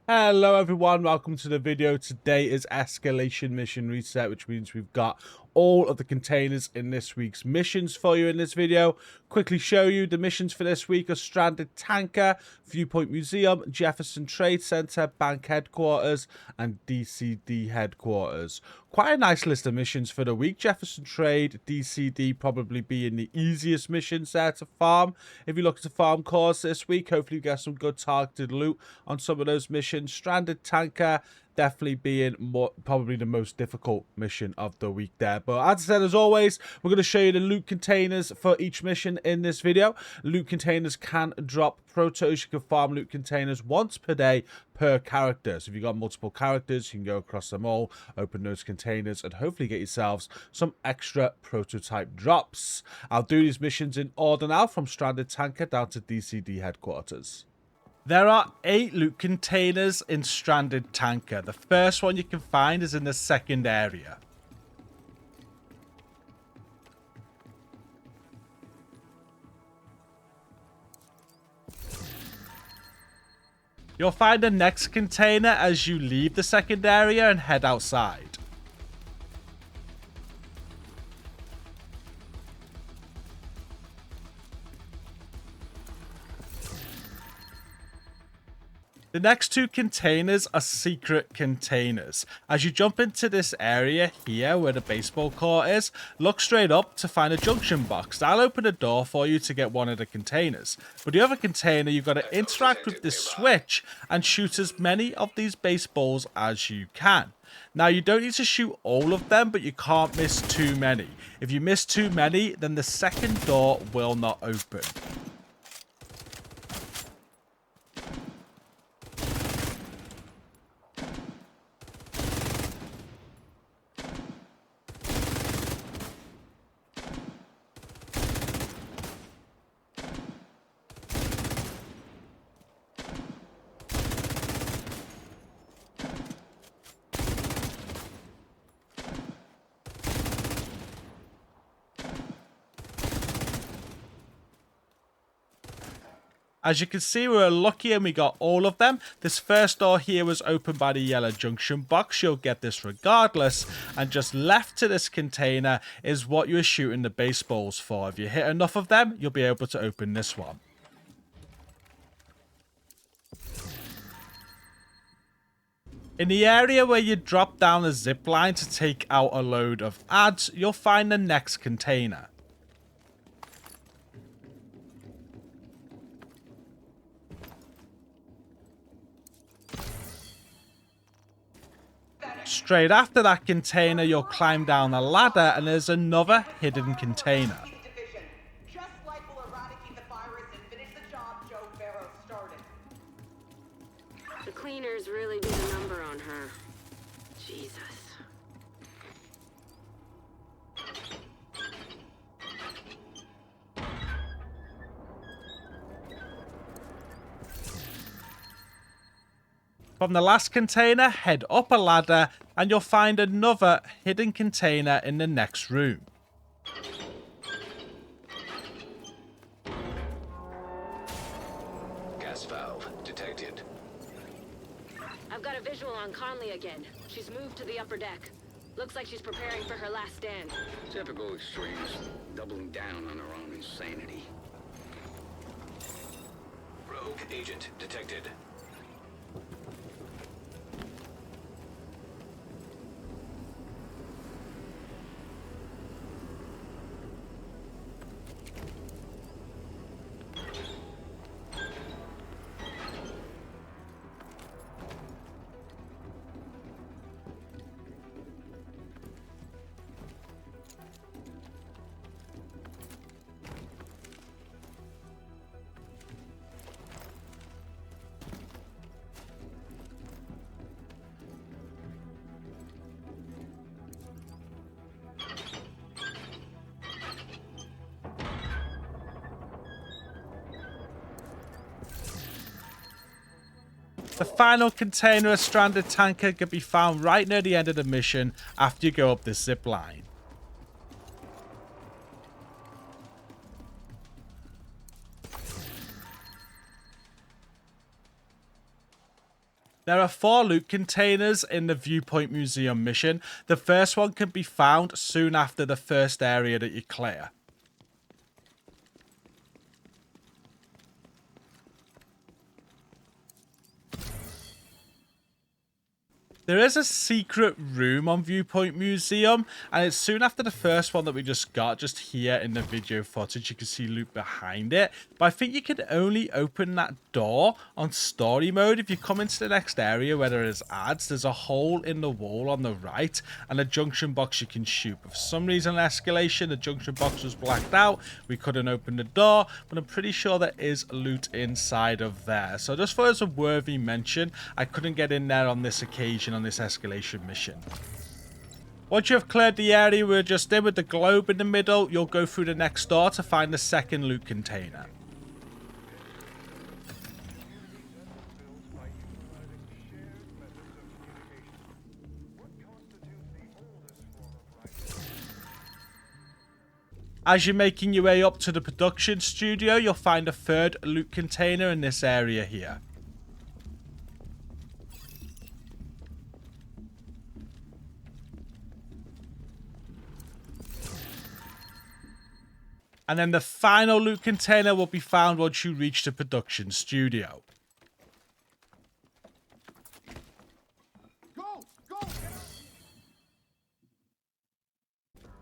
Hello everyone, welcome to the video. Today is Escalation Mission Reset, which means we've got all of the containers in this week's missions for you in this video. Quickly show you the missions for this week are Stranded Tanker, Viewpoint Museum, Jefferson Trade Center, Bank Headquarters, and DCD Headquarters. Quite a nice list of missions for the week. Jefferson Trade, DCD probably being the easiest missions there to farm. If you're looking to farm cores this week, hopefully you get some good targeted loot on some of those missions. Stranded Tanker definitely being probably the most difficult mission of the week there. But as I said, as always, we're going to show you the loot containers for each mission in this video. Loot containers can drop protos. You can farm loot containers once per day per character. So if you've got multiple characters, you can go across them all, open those containers, and hopefully get yourselves some extra prototype drops. I'll do these missions in order now, from Stranded Tanker down to DCD Headquarters. There are 8 loot containers in Stranded Tanker. The first one you can find is in the second area. You'll find the next container as you leave the second area and head outside. The next 2 containers are secret containers. As you jump into this area here where the baseball court is, look straight up to find a junction box. That'll open a door for you to get one of the containers. But the other container, you've got to interact with this switch and shoot as many of these baseballs as you can. Now, you don't need to shoot all of them, but you can't miss too many. If you miss too many, then the second door will not open. As you can see, we were lucky and we got all of them. This first door here was opened by the yellow junction box. You'll get this regardless. And just left to this container is what you were shooting the baseballs for. If you hit enough of them, you'll be able to open this one. In the area where you drop down a zip line to take out a load of ads, you'll find the next container. Straight after that container, you'll climb down a ladder and there's another hidden container. Just like we'll eradicate the virus and finish the job Joe Barrow started. The cleaners really did a number on her. Jesus. From the last container, head up a ladder and you'll find another hidden container in the next room. Gas valve detected. I've got a visual on Conley again. She's moved to the upper deck. Looks like she's preparing for her last stand. Typical extremes, doubling down on her own insanity. Rogue agent detected. The final container of Stranded Tanker can be found right near the end of the mission after you go up this zip line. There are 4 loot containers in the Viewpoint Museum mission. The first one can be found soon after the first area that you clear. There is a secret room on Viewpoint Museum, and it's soon after the first one that we just got, just here in the video footage. You can see loot behind it, but I think you can only open that door on story mode. If you come into the next area where there is ads, there's a hole in the wall on the right, and a junction box you can shoot. But for some reason, Escalation, the junction box was blacked out. We couldn't open the door, but I'm pretty sure there is loot inside of there. So just for as a worthy mention, I couldn't get in there on this occasion, on this escalation mission. Once you have cleared the area we're just in with the globe in the middle, you'll go through the next door to find the second loot container. As you're making your way up to the production studio, you'll find a third loot container in this area here. And then the final loot container will be found once you reach the production studio.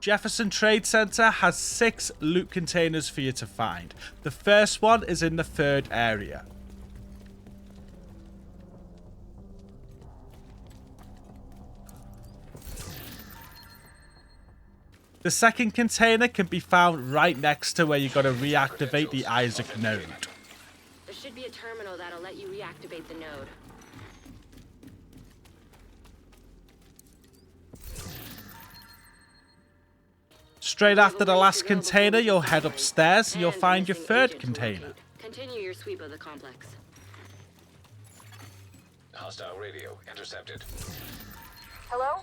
Jefferson Trade Center has 6 loot containers for you to find. The first one is in the third area. The second container can be found right next to where you got to reactivate the Isaac node. There should be a terminal that'll let you reactivate the node. Straight after the last container, you'll head upstairs and you'll find your third container. Continue your sweep of the complex. Hostile radio intercepted. Hello?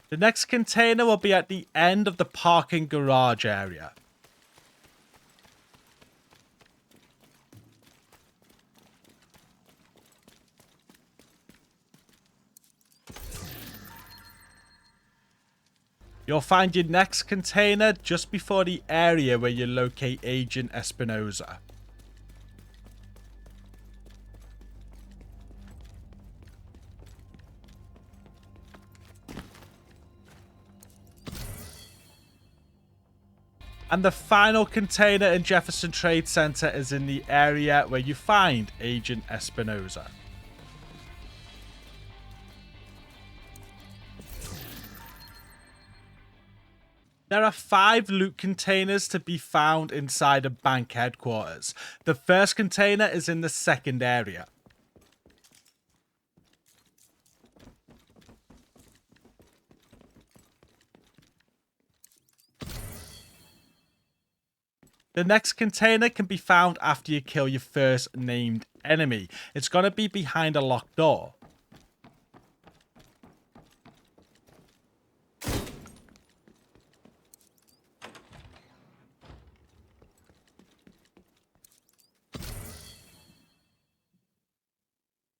The next container will be at the end of the parking garage area. You'll find your next container just before the area where you locate Agent Espinosa. And the final container in Jefferson Trade Center is in the area where you find Agent Espinosa. There are 5 loot containers to be found inside a bank headquarters. The first container is in the second area. The next container can be found after you kill your first named enemy. It's going to be behind a locked door.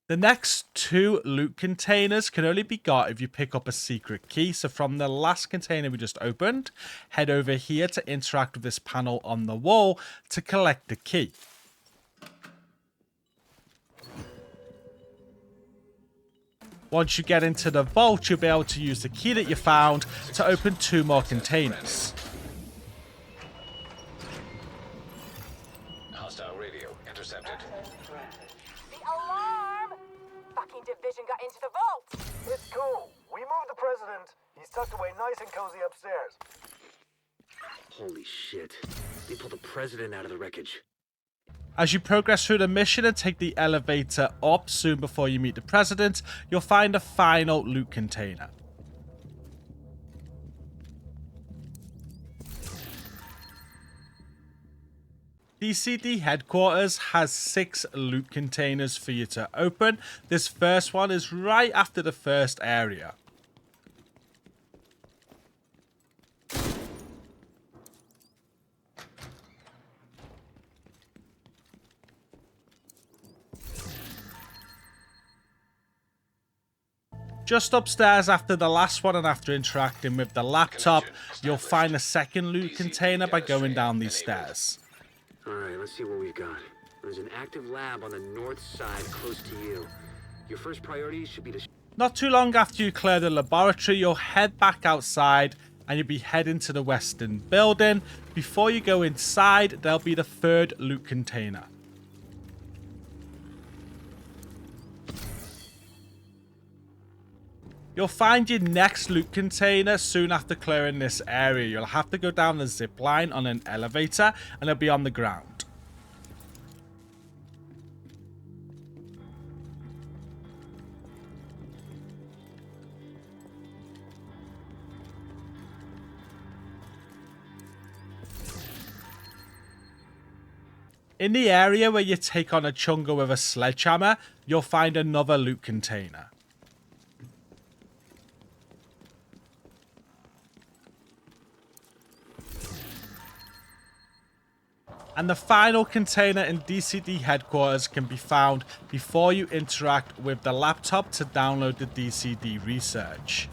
The next 2 loot containers can only be got if you pick up a secret key. So from the last container we just opened, head over here to interact with this panel on the wall to collect the key. Once you get into the vault, you'll be able to use the key that you found to open 2 more containers. Hostile radio intercepted. Division got into the vault. It's cool. We moved the president. He's tucked away nice and cozy upstairs. Holy shit. They pulled the president out of the wreckage. As you progress through the mission and take the elevator up soon before you meet the president, you'll find a final loot container. DCD Headquarters has 6 loot containers for you to open. This first one is right after the first area. Just upstairs after the last one and after interacting with the laptop, you'll find a second loot container by going down these stairs. Alright, let's see what we've got. There's an active lab on the north side close to you. Your first priority should be to... Not too long after you clear the laboratory, you'll head back outside and you'll be heading to the western building. Before you go inside, there'll be the third loot container. You'll find your next loot container soon after clearing this area. You'll have to go down the zip line on an elevator and it'll be on the ground. In the area where you take on a chunga with a sledgehammer, you'll find another loot container. And the final container in DCD Headquarters can be found before you interact with the laptop to download the DCD research.